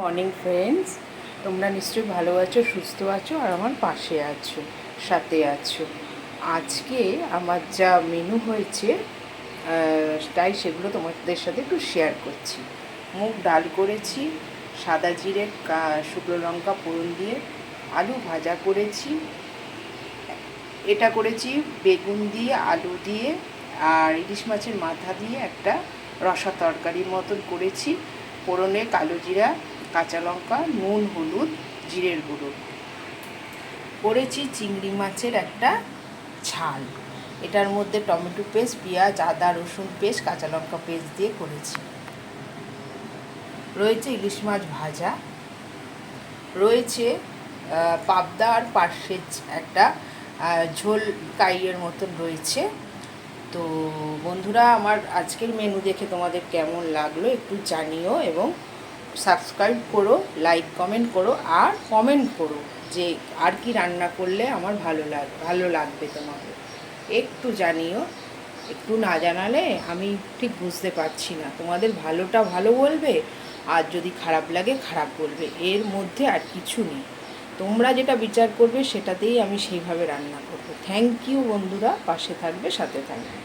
Morning friends, তোমরা নিশ্চয়ই ভালো আছো, সুস্থ আছো আর আমার পাশে আছো, সাথে আছো। আজকে আমার যা মেনু হয়েছে তাই সেগুলো তোমাদের সাথে একটু শেয়ার করছি। মুগ ডাল করেছি, সাদা জিরে শুকনো লঙ্কা ফোড়ন দিয়ে, আলু ভাজা করেছি, এটা করেছি বেগুন দিয়ে, আলু দিয়ে আর ইলিশ মাছের মাথা দিয়ে একটা রসা তরকারির মতন করেছি। ফোড়নে কালো জিরা, কাঁচা লঙ্কা, নুন, হলুদ, জিরের গুঁড়ো করেছি। চিংড়ি মাছের একটা ঝাল, এটার মধ্যে টমেটো পেস্ট, পেঁয়াজ, আদা রসুন পেস্ট, কাঁচা লঙ্কা পেস্ট দিয়ে করেছি। রয়েছে ইলিশ মাছ ভাজা, রয়েছে পাবদা আর পার্শে একটা ঝোল কাইয়ের মতন রয়েছে। তো বন্ধুরা, আমার আজকের মেনু দেখে তোমাদের কেমন লাগলো একটু জানিও, এবং সাবস্ক্রাইব করো, লাইক কমেন্ট করো আর কমেন্ট করো যে আর কি রান্না করলে আমার ভালো লাগবে তোমাদের একটু জানিও। একটু না জানালে আমি ঠিক বুঝতে পারছি না, তোমাদের ভালোটা ভালো বলবে আর যদি খারাপ লাগে খারাপ বলবে, এর মধ্যে আর কিছু নেই। তোমরা যেটা বিচার করবে সেটাতেই আমি সেইভাবে রান্না করবো। থ্যাংক ইউ বন্ধুরা, পাশে থাকবে, সাথে থাকবে।